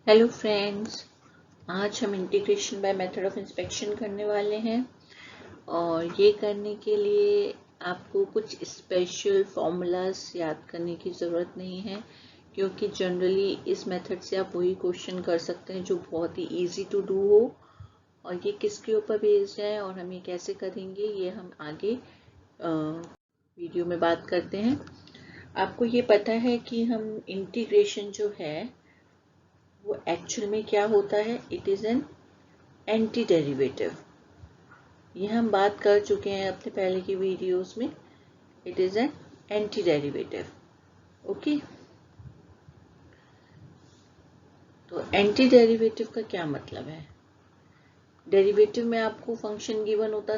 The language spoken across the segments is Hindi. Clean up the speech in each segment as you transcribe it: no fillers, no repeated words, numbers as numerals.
हेलो फ्रेंड्स, आज हम integration by method of inspection करने वाले हैं और ये करने के लिए आपको कुछ स्पेशल फॉर्मूलाज याद करने की ज़रूरत नहीं है, क्योंकि जनरली इस मेथड से आप वही क्वेश्चन कर सकते हैं जो बहुत ही इजी टू डू हो। और ये किसके ऊपर बेस्ड है और हम ये कैसे करेंगे, ये हम आगे वीडियो में बात करते हैं। आपको ये पता है कि हम इंटीग्रेशन जो है वो एक्चुअल में क्या होता है, it is an anti derivative. ये हम बात कर चुके हैं अपने पहले की वीडियोस में। It is an anti derivative. Okay, तो एंटी डेरिवेटिव का क्या मतलब है? डेरिवेटिव में आपको फंक्शन गिवन होता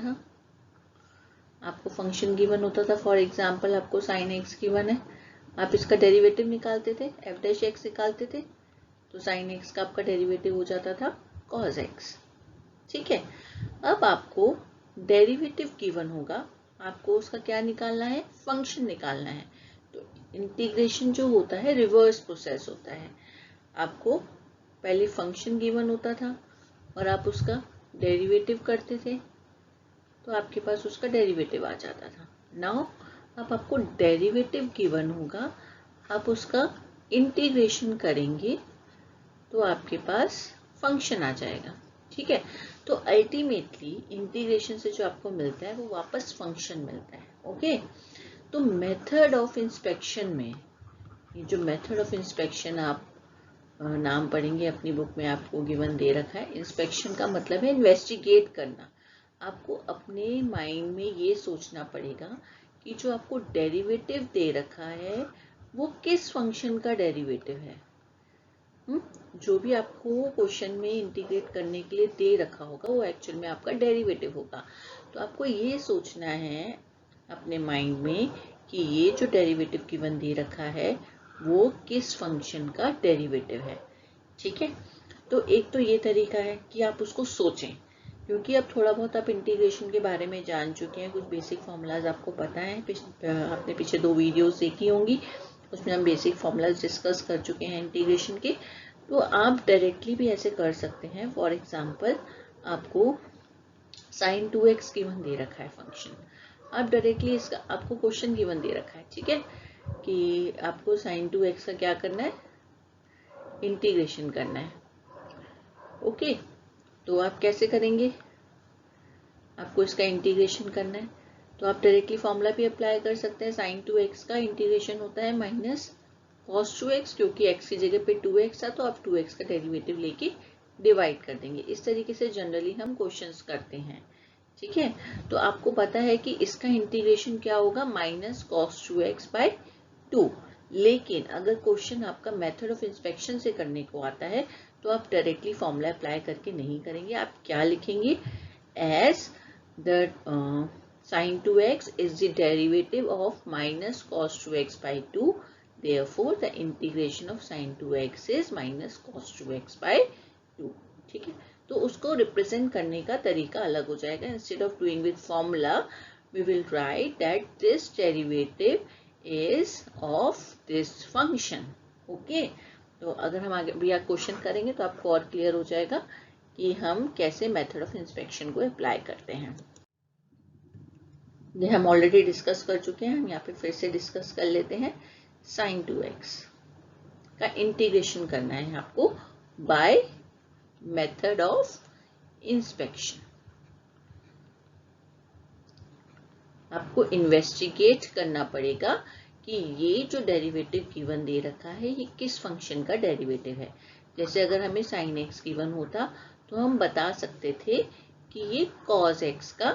था, फॉर एग्जांपल आपको साइन एक्स गिवन है, आप इसका डेरिवेटिव निकालते थे, एफ डैश एक्स निकालते थे, तो साइन एक्स का आपका डेरिवेटिव हो जाता था कॉस एक्स। ठीक है, अब आपको डेरिवेटिव गिवन होगा, आपको उसका क्या निकालना है, फंक्शन निकालना है। तो इंटीग्रेशन जो होता है रिवर्स प्रोसेस होता है। आपको पहले फंक्शन गिवन होता था और आप उसका डेरिवेटिव करते थे, तो आपके पास उसका डेरिवेटिव आ जाता था। नाउ अब आपको डेरिवेटिव गिवन होगा, आप उसका इंटीग्रेशन करेंगे तो आपके पास फंक्शन आ जाएगा। ठीक है, तो अल्टीमेटली इंटीग्रेशन से जो आपको मिलता है वो वापस फंक्शन मिलता है। ओके, तो मेथड ऑफ इंस्पेक्शन में, ये जो मेथड ऑफ इंस्पेक्शन आप नाम पढ़ेंगे अपनी बुक में, आपको गिवन दे रखा है। इंस्पेक्शन का मतलब है इन्वेस्टिगेट करना। आपको अपने माइंड में ये सोचना पड़ेगा कि जो आपको डेरिवेटिव दे रखा है वो किस फंक्शन का डेरिवेटिव है। जो भी आपको क्वेश्चन में इंटीग्रेट करने के लिए दे रखा होगा वो एक्चुअल में आपका डेरिवेटिव होगा। तो आपको ये सोचना है अपने माइंड में कि ये जो डेरिवेटिव गिवन दे रखा है वो किस फंक्शन का डेरिवेटिव है। ठीक है, तो एक तो ये तरीका है कि आप उसको सोचें, क्योंकि अब थोड़ा बहुत आप इंटीग्रेशन के बारे में जान चुके हैं, कुछ बेसिक फॉर्मूलाज आपको पता है। आपने पीछे 2 वीडियोस देखी होंगी, उसमें हम बेसिक फॉर्मूलाज डिस्कस कर चुके हैं इंटीग्रेशन के। तो आप डायरेक्टली भी ऐसे कर सकते हैं। फॉर एग्जांपल आपको sin 2x गिवन दे रखा है फंक्शन, आप डायरेक्टली इसका, आपको क्वेश्चन गिवन दे रखा है, ठीक है, कि आपको sin 2x का क्या करना है, इंटीग्रेशन करना है। ओके, तो आप कैसे करेंगे, आपको इसका इंटीग्रेशन करना है तो आप डायरेक्टली फॉर्मूला भी अप्लाई कर सकते हैं। sin 2x का इंटीग्रेशन होता है माइनस cos 2x, क्योंकि x की जगह पे 2x था तो आप 2x का डेरिवेटिव लेके डिवाइड कर देंगे। इस तरीके से जनरली हम क्वेश्चंस करते हैं। ठीक है, तो आपको पता है कि इसका इंटीग्रेशन क्या होगा, माइनस cos 2x बाय 2। लेकिन अगर क्वेश्चन आपका मेथड ऑफ इंस्पेक्शन से करने को आता है तो आप डायरेक्टली फॉर्मूला अप्लाई करके नहीं करेंगे। आप क्या लिखेंगे, as the sin 2x is the derivative of minus cos 2x by 2, therefore the integration of sin 2x is minus cos 2x by 2। ठीक है, तो उसको रिप्रेजेंट करने का तरीका अलग हो जाएगा। Instead of doing with formula we will write that this derivative is of this function। Okay, तो अगर हम आगे भी क्वेश्चन करेंगे तो आपको और क्लियर हो जाएगा कि हम कैसे मेथड ऑफ इंस्पेक्शन को अप्लाई करते हैं। ये हम ऑलरेडी डिस्कस कर चुके हैं, हम यहाँ पे फिर से डिस्कस कर लेते हैं। sin 2x का इंटीग्रेशन करना है आपको बाय मेथड ऑफ इंस्पेक्शन। आपको इन्वेस्टिगेट करना पड़ेगा कि ये जो डेरिवेटिव गिवन दे रखा है ये किस फंक्शन का डेरिवेटिव है। जैसे अगर हमें sin x गिवन होता तो हम बता सकते थे कि ये cos x का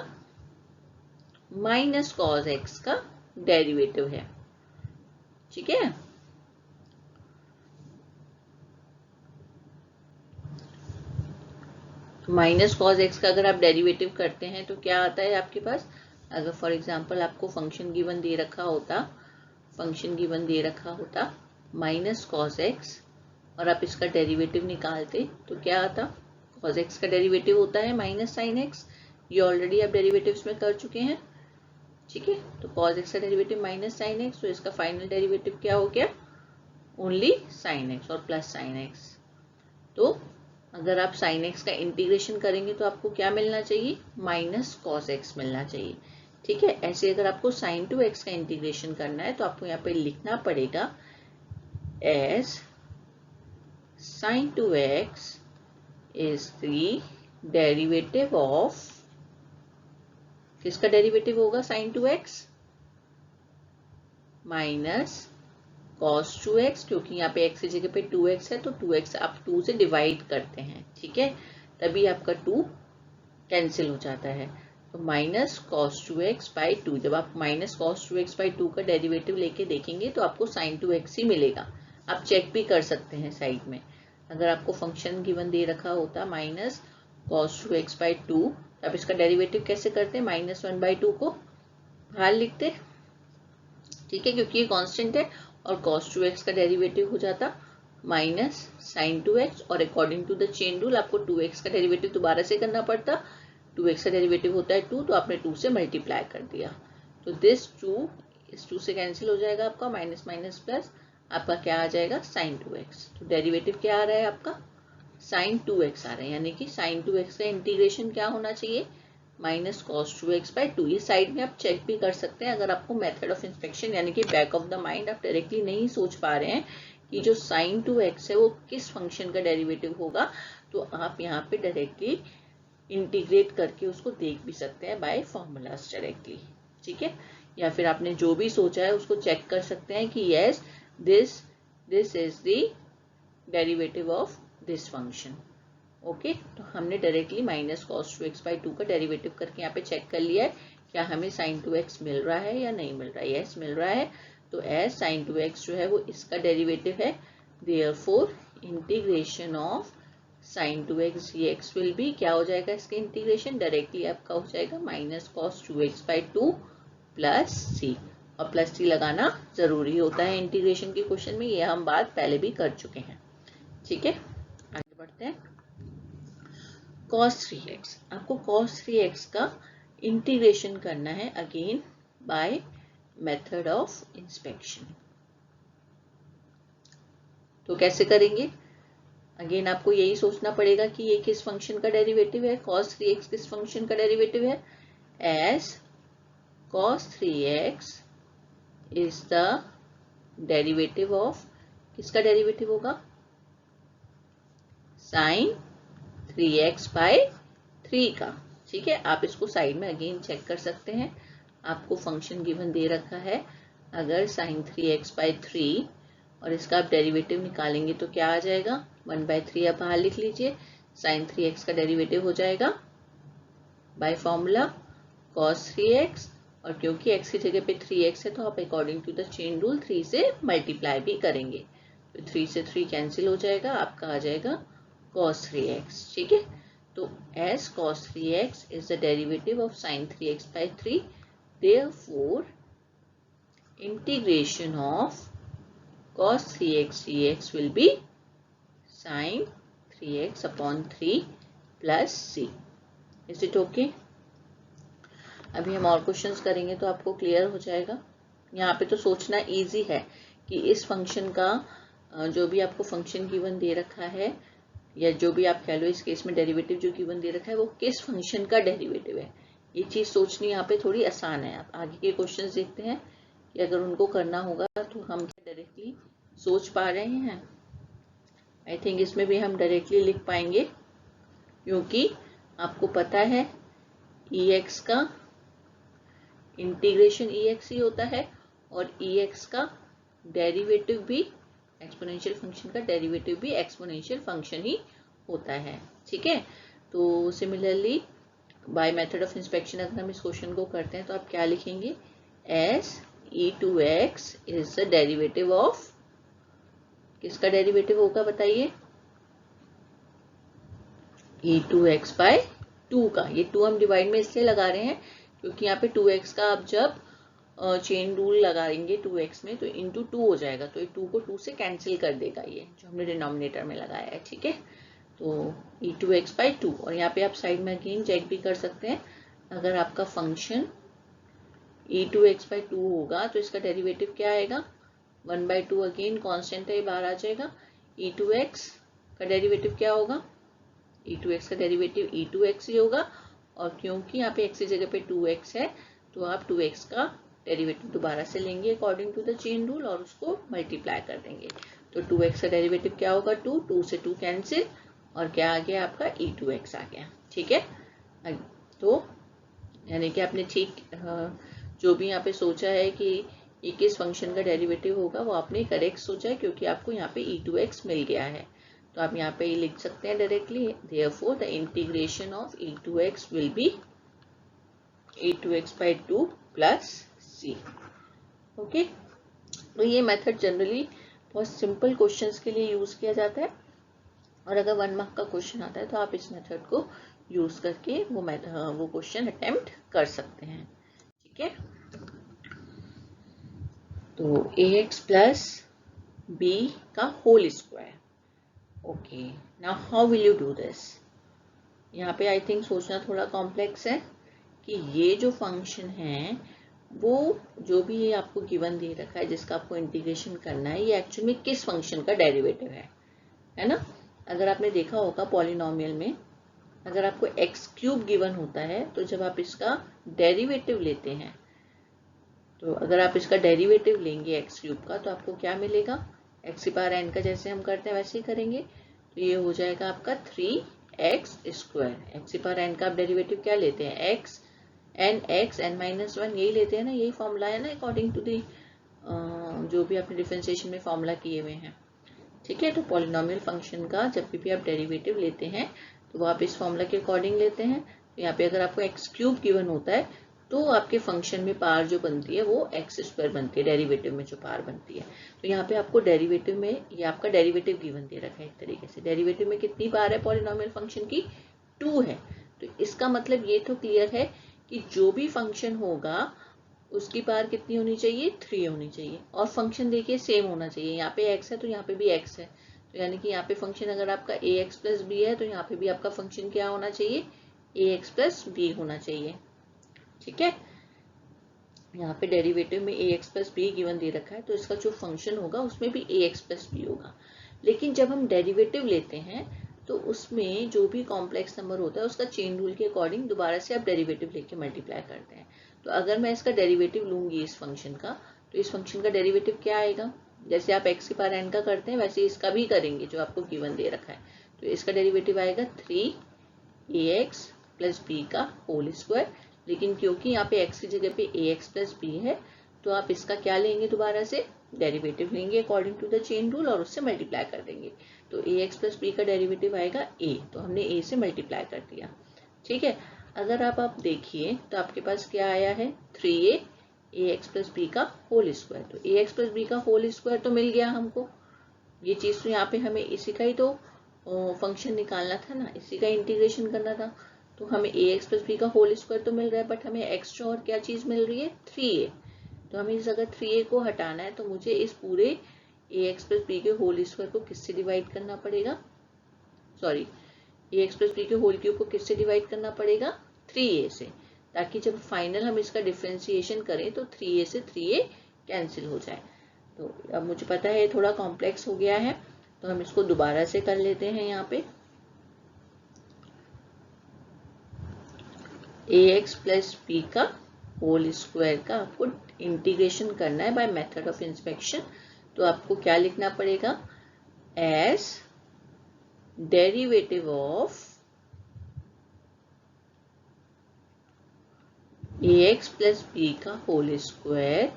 माइनस cos x का डेरिवेटिव है। ठीक है, तो माइनस cos x का अगर आप डेरिवेटिव करते हैं तो क्या आता है आपके पास। अगर फॉर एग्जांपल आपको फंक्शन गिवन दे रखा होता माइनस cos x और आप इसका डेरिवेटिव निकालते तो क्या आता, cos x का डेरिवेटिव होता है माइनस sin x। ये ऑलरेडी आप डेरिवेटिव्स में कर चुके हैं। ठीक है, तो cos x का डेरिवेटिव माइनस sin x, तो इसका फाइनल डेरिवेटिव क्या हो गया, ओनली sin x और प्लस sin x। तो अगर आप साइन एक्स का इंटीग्रेशन करेंगे तो आपको क्या मिलना चाहिए, माइनस कॉस एक्स मिलना चाहिए। ठीक है, ऐसे अगर आपको साइन टू एक्स का इंटीग्रेशन करना है तो आपको यहाँ पे लिखना पड़ेगा as sine two x is the derivative of, किसका डेरिवेटिव होगा, sine two x minus cos two x, क्योंकि यहाँ पे एक्स की जगह पे 2x है तो 2x आप 2 से डिवाइड करते हैं। ठीक है, तभी आपका 2 कैंसिल हो जाता है। तो minus cos two x by 2, जब आप minus cos two x by 2 का डेरिवेटिव लेके देखेंगे तो आपको साइन टू एक्स ही मिलेगा। आप चेक भी कर सकते हैं साइड में, अगर आपको फंक्शन गिवन दे रखा होता minus cos two x by 2, आप इसका डेरिवेटिव कैसे करते, माइनस 1/2 को बाहर लिखते। ठीक है, क्योंकि ये कांस्टेंट है, और cos 2x का डेरिवेटिव हो जाता माइनस साइन 2x, और according to the chain rule आपको 2x का डेरिवेटिव दोबारा से करना पड़ता। 2x का डेरिवेटिव होता है 2, तो आपने 2 से मल्टीप्लाई कर दिया, तो दिस 2 इस 2 से कैंसिल हो जाएगा आपका, माइनस माइनस प्लस आपका क्या आ जाएगा, साइन 2x। तो डेरिवेटिव क्या आ रहा है आपका, साइन 2x आ रहा है, यानी कि साइन 2x का इंटीग्रेशन क्या होना चाहिए, माइनस कॉस 2x बाई 2। ये साइड में आप चेक भी कर सकते हैं, अगर आपको मेथड ऑफ इंस्पेक्शन यानी कि बैक ऑफ द माइंड आप डायरेक्टली नहीं सोच पा रहे हैं कि जो साइन 2x है वो किस फंक्शन का डेरिवेटिव होगा, तो आप यहाँ पे डायरेक्टली इंटीग्रेट करके उसको देख भी सकते हैं बाय फॉर्मूलाज डायरेक्टली। ठीक है, या फिर आपने जो भी सोचा है उसको चेक कर सकते हैं कि yes this is the derivative of this function. Okay, तो हमने directly minus cos 2x by 2 का डेरिवेटिव करके यहाँ पे चेक कर लिया है क्या हमें साइन 2x मिल रहा है या नहीं मिल रहा है, यस मिल रहा है। तो एज साइन 2x जो है वो इसका डेरिवेटिव है, therefore integration of sine 2x dx will be, क्या हो जाएगा इसका इंटीग्रेशन, डायरेक्टली आपका हो जाएगा minus cos 2x by 2 plus C, और प्लस सी लगाना जरूरी होता है इंटीग्रेशन के क्वेश्चन में, ये हम बात पहले भी कर चुके हैं। ठीक है, आगे बढ़ते हैं। cos 3x, आपको cos 3x का इंटीग्रेशन करना है again bye method of inspection. तो कैसे करेंगे, अगेन आपको यही सोचना पड़ेगा कि ये किस फंक्शन का डेरिवेटिव है, cos 3x किस फंक्शन का डेरिवेटिव है, as cos 3x is the derivative of, किसका डेरिवेटिव होगा, साइन 3x बाई 3 का। ठीक है, आप इसको साइड में अगेन चेक कर सकते हैं, आपको फंक्शन गिवन दे रखा है, अगर साइन 3x बाई 3 और इसका आप डेरिवेटिव निकालेंगे तो क्या आ जाएगा, 1/3 आप बाहर लिख लीजिए, साइन 3x का डेरिवेटिव हो जाएगा बाय फॉर्मूला cos 3x, और क्योंकि x की जगह पे 3x है तो आप according to the chain rule 3 से मल्टीप्लाई भी करेंगे, तो 3 से 3 कैंसिल हो जाएगा, आपका आ जाएगा cos 3x। ठीक है, तो as cos 3x is the derivative of sin 3x by 3, therefore integration of cos 3x dx will be sin 3x upon 3 plus c. Is it okay? अभी हम और क्वेश्चंस करेंगे तो आपको क्लियर हो जाएगा। यहाँ पे तो सोचना इजी है कि इस फंक्शन का जो भी आपको फंक्शन गिवन दे रखा है, या जो भी आप कह लो, इस केस में डेरिवेटिव जो गिवन दे रखा है वो किस फंक्शन का डेरिवेटिव है, ये चीज सोचनी यहाँ पे थोड़ी आसान है। आप आगे के क्वेश्चंस देखते हैं कि अगर उनको करना होगा तो हम क्या डायरेक्टली सोच पा रहे हैं, आई थिंक इसमें भी हम डायरेक्टली लिख पाएंगे, क्योंकि आपको पता है ex का इंटीग्रेशन ex ही होता है, और ex का डेरिवेटिव भी, एक्सपोनेंशियल फंक्शन का डेरिवेटिव भी एक्सपोनेंशियल फंक्शन ही होता है। ठीक है, तो similarly bye method of inspection अगर हम इस क्वेश्चन को करते हैं तो आप क्या लिखेंगे, S e2x is the derivative of, किसका डेरिवेटिव होगा बताइए, e2x बाय 2 का। ये 2 हम डिवाइड में इसलिए लगा रहे हैं क्योंकि यहाँ पे 2x का आप जब चेन रूल लगाएंगे 2x में तो इंटू 2 हो जाएगा, तो ये 2 को 2 से कैंसिल कर देगा, ये जो हमने डिनोमिनेटर में लगाया है। ठीक है, तो e2x बाई 2, और यहाँ पे आप साइड में अगेन चेक भी कर सकते हैं, अगर आपका फंक्शन e2x बाई 2 होगा तो इसका डेरिवेटिव क्या आएगा, 1/2, अगेन कांस्टेंट है, बाहर आ जाएगा, e2x का डेरिवेटिव क्या होगा, e2x का डेरिवेटिव e2x ही होगा, और क्योंकि यहाँ पे x की जगह पे 2x है तो आप 2x का डेरिवेटिव दोबारा से लेंगे according to the chain rule और उसको मल्टीप्लाई कर देंगे। तो 2x का डेरिवेटिव क्या होगा, 2 से 2 कैंसिल, और क्या आ गया आपका e2x आ गया। ठीक है, तो यानी कि आपने ठीक जो भी यहाँ पे सोचा है कि ये किस फंक्शन का डेरिवेटिव होगा वो आपने करेक्ट सोचा है, क्योंकि आपको यहाँ पे e2x मिल गया है। तो आप यहाँ पे लिख सकते हैं directly, therefore the integration of e2x will be e2x by 2 plus c। Okay, तो ये मेथड जनरली बहुत सिंपल क्वेश्चंस के लिए यूज किया जाता है, और अगर 1 मार्क का क्वेश्चन आता है तो आप इस मेथड को यूज करके वो क्वेश्चन अटेम्प्ट कर सकते हैं। ठीक है, तो ax प्लस b का whole square. Okay, now how will you do this. यहाँ पे आई थिंक सोचना थोड़ा कॉम्प्लेक्स है कि ये जो फंक्शन है वो जो भी ये आपको गिवन दे रखा है जिसका आपको इंटीग्रेशन करना है, ये एक्चुअल में किस फंक्शन का डेरिवेटिव है ना। अगर आपने देखा होगा पॉलिनोमियल में, अगर आपको एक्स क्यूब गिवन होता है तो जब आप इसका डेरिवेटिव लेते हैं, तो अगर आप इसका डेरिवेटिव लेंगे एक्स क्यूब का तो आपको क्या मिलेगा, एक्स की पावर एन का जैसे हम करते हैं वैसे ही करेंगे, तो ये हो जाएगा आपका 3x स्क्वायर। एक्स की पावर एन का आप डेरिवेटिव क्या लेते हैं, एक्स एन माइनस 1, यही लेते हैं ना, यही फॉर्मूला है ना अकॉर्डिंग टू दी जो भी आपने डिफरेंशिएशन में फॉर्मूला किए हुए हैं। ठीक है, तो पॉलिनोमियल फंक्शन का जब भी आप डेरिवेटिव लेते हैं तो वो आप इस फॉर्मूला के अकॉर्डिंग लेते हैं। तो यहाँ पे अगर आपको एक्स क्यूब गिवन होता है तो आपके फंक्शन में पावर जो बनती है वो एक्स स्क्वायर बनती है, डेरिवेटिव में जो पावर बनती है। तो यहाँ पे आपको डेरिवेटिव में ये आपका डेरिवेटिव गिवन दे रखा है एक तरीके से, डेरिवेटिव में कितनी पावर है पॉलिनोमियल फंक्शन की, 2 है। तो इसका मतलब ये तो क्लियर है कि जो भी फंक्शन होगा उसकी पावर कितनी होनी चाहिए, 3 होनी चाहिए, और फंक्शन देखिए सेम होना चाहिए। यहाँ पे x है तो यहाँ पे भी x है, तो यानी कि यहाँ पे फंक्शन अगर आपका ax प्लस बी है तो यहाँ पे भी आपका फंक्शन क्या होना चाहिए, ax प्लस बी होना चाहिए। ठीक है, यहाँ पे डेरिवेटिव में ax प्लस बी गिवन दे रखा है तो इसका जो फंक्शन होगा उसमें भी ax प्लस बी होगा। लेकिन जब हम डेरिवेटिव लेते हैं तो उसमें जो भी कॉम्प्लेक्स नंबर होता है उसका चेन रूल के अकॉर्डिंग दोबारा से आप डेरिवेटिव लेके मल्टीप्लाई करते हैं। तो अगर मैं इसका डेरिवेटिव लूंगी इस फंक्शन का, तो इस फंक्शन का डेरिवेटिव क्या आएगा, जैसे आप x की पावर n का करते हैं वैसे इसका भी करेंगे जो आपको गिवन दे रखा है। तो इसका डेरिवेटिव आएगा 3ax प्लस बी का होल स्क्वायर, लेकिन क्योंकि यहाँ पे x की जगह पे ax प्लस बी है तो आप इसका क्या लेंगे, दोबारा से डेरिवेटिव लेंगे according to the chain rule और उससे मल्टीप्लाई कर देंगे। तो ax प्लस बी का डेरिवेटिव आएगा a, तो हमने a से मल्टीप्लाई कर दिया। ठीक है, अगर आप देखिए तो आपके पास क्या आया है, 3a ax प्लस बी का होल स्क्वायर। तो ax प्लस बी का होल स्क्वायर तो मिल गया हमको, ये चीज तो यहाँ पे हमें इसी का ही तो फंक्शन निकालना था ना, इसी का इंटीग्रेशन करना था। तो हमें ax प्लस बी का होल स्क्वायर तो मिल रहा है, बट हमें एक्स्ट्रा और क्या चीज मिल रही है, 3a। तो हमें इस अगर 3a को हटाना है तो मुझे इस पूरे ax प्लस बी के होल स्क्वायर को किससे डिवाइड करना पड़ेगा, सॉरी ax प्लस बी के होल क्यूब को किससे डिवाइड करना पड़ेगा, 3a से, ताकि जब फाइनल हम इसका डिफरेंशिएशन करें तो 3a से 3a कैंसिल हो जाए। तो अब मुझे पता है थोड़ा कॉम्प्लेक्स हो गया है तो हम इसको दोबारा से कर लेते हैं। यहाँ पे ax प्लस बी का होल स्क्वायर का आपको इंटीग्रेशन करना है बाय मेथड ऑफ इंस्पेक्शन। तो आपको क्या लिखना पड़ेगा, as derivative of ax plus B का whole square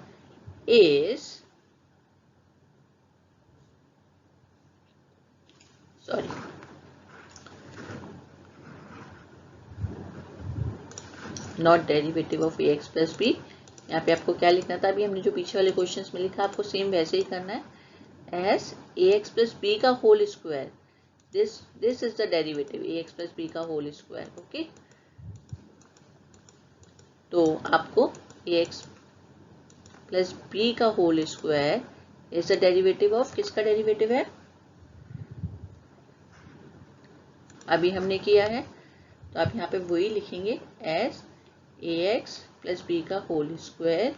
is, sorry not derivative of ax plus B, यहाँ पे आपको क्या लिखना था, अभी हमने जो पीछे वाले क्वेश्चंस में लिखा आपको सेम वैसे ही करना है, एज ax प्लस बी का whole square, this is the derivative ax plus B का होल स्क्वायर। ओके, तो आपको ax प्लस बी का whole square is the derivative of, किसका डेरिवेटिव है, अभी हमने किया है, तो आप यहाँ पे वही लिखेंगे, एज ax प्लस बी का whole square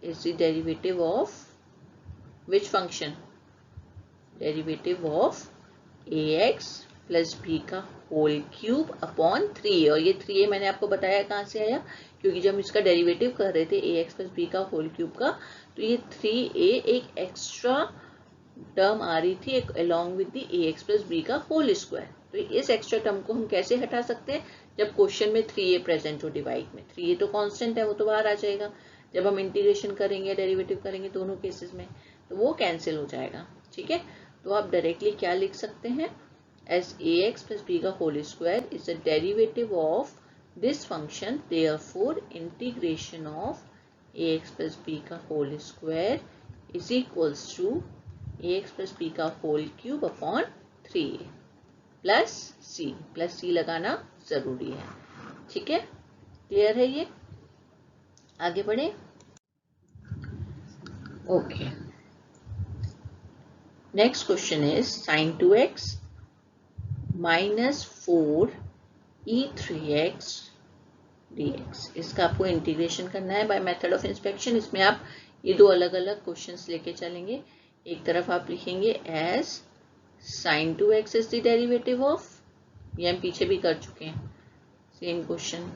is the derivative of which function, derivative of ax plus B का होल क्यूब अपॉन 3a, और ये 3a मैंने आपको बताया कहाँ से आया, क्योंकि जब हम इसका डेरिवेटिव कर रहे थे ax प्लस बी का होल क्यूब का, तो ये 3a एक एक्स्ट्रा टर्म आ रही थी along with the ax plus B का होल स्क्वायर। तो इस एक्स्ट्रा टर्म को हम कैसे हटा सकते हैं, जब क्वेश्चन में 3a प्रेजेंट हो डिवाइड में। 3a तो कांस्टेंट है, वो तो बाहर आ जाएगा। जब हम इंटीग्रेशन करेंगे, डेरिवेटिव करेंगे दोनों केसेस में, तो वो कैंसिल हो जाएगा। ठीक है, तो आप डायरेक्टली क्या लिख सकते हैं, एज ax प्लस बी का whole square is the derivative of this function, therefore integration of ax plus B का whole square is equals to ax plus B का whole cube upon 3a plus C लगाना जरूरी है। ठीक है, क्लियर है ये? आगे बढ़े। Okay, next question is sin 2x minus 4e3x dx। इसका आपको इंटीग्रेशन करना है बाय मेथड ऑफ इंस्पेक्शन। इसमें आप ये दो अलग अलग क्वेश्चंस लेके चलेंगे। एक तरफ आप लिखेंगे as sin 2x is the derivative of, ये हम पीछे भी कर चुके हैं सेम क्वेश्चन।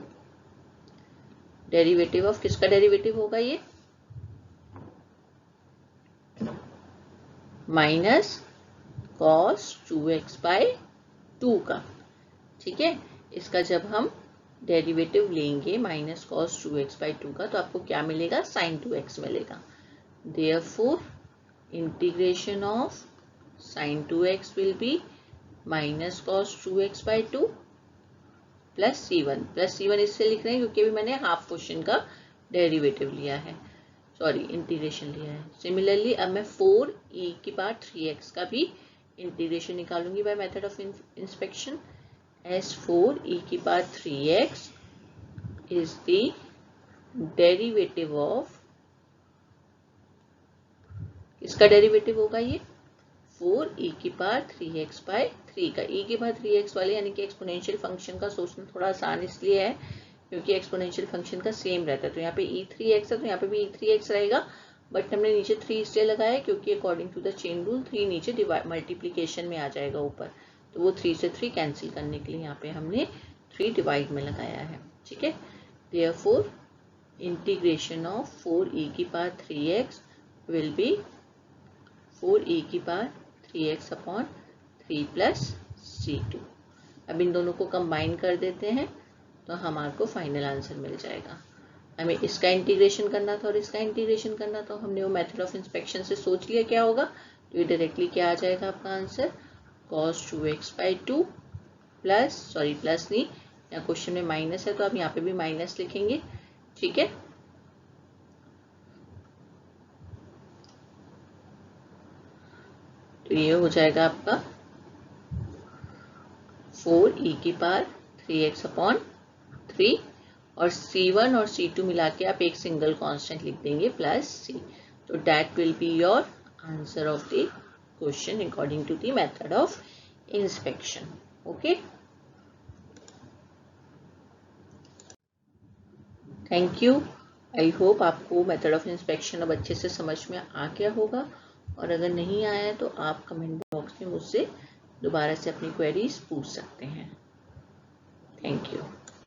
डेरिवेटिव ऑफ किसका डेरिवेटिव होगा ये, माइनस cos 2x बाय 2 का। ठीक है, इसका जब हम डेरिवेटिव लेंगे माइनस cos 2x बाय 2 का, तो आपको क्या मिलेगा, sin 2x मिलेगा। Therefore integration of sin 2x will be minus cos 2x by 2 plus c1 इससे लिख रहे हैं क्योंकि अभी मैंने हाफ क्वेश्चन का डेरिवेटिव लिया है, सॉरी इंटीग्रेशन लिया है। सिमिलरली अब मैं 4e की पावर 3x का भी इंटीग्रेशन निकालूंगी by method of inspection. As 4e की power 3x is the derivative of, इसका डेरिवेटिव होगा ये 4e की पावर 3x बाय 3 का। e की पावर 3x वाले यानी कि एक्सपोनेंशियल फंक्शन का सोचना थोड़ा आसान इसलिए है क्योंकि एक्सपोनेंशियल फंक्शन का सेम रहता है। तो यहाँ पे e3x है तो यहाँ पे भी e3x रहेगा, बट हमने नीचे 3 इसलिए लगाया क्योंकि according to the chain rule 3 नीचे मल्टीप्लीकेशन में आ जाएगा ऊपर, तो वो 3 से 3 कैंसिल करने के लिए यहाँ पे हमने 3 डिवाइड में लगाया है। ठीक है, देयरफॉर इंटीग्रेशन ऑफ 4e की power 3x will be 4e की power 3x upon 3 plus c2। अब इन दोनों को कंबाइन कर देते हैं तो हमारे को फाइनल आंसर मिल जाएगा। हमें इसका इंटीग्रेशन करना था और इसका इंटीग्रेशन करना था, हमने वो मेथड ऑफ इंस्पेक्शन से सोच लिया क्या होगा, तो ये डायरेक्टली क्या आ जाएगा आपका answer, cos 2x by 2 plus, sorry plus नहीं, यहाँ क्वेश्चन में माइनस है तो आप यहाँ पे भी माइनस लिखेंगे। ठीक है, तो ये हो जाएगा आपका 4e की पावर 3x अपॉन 3 और c1 और c2 मिला के आप एक सिंगल कांस्टेंट लिख देंगे प्लस c। तो that will be your answer of the question according to the method of inspection. Okay, thank you. I hope आपको मेथड ऑफ इंस्पेक्शन अब अच्छे से समझ में आ गया होगा, और अगर नहीं आया है तो आप कमेंट बॉक्स में मुझसे दोबारा से अपनी क्वेरीज पूछ सकते हैं। Thank you.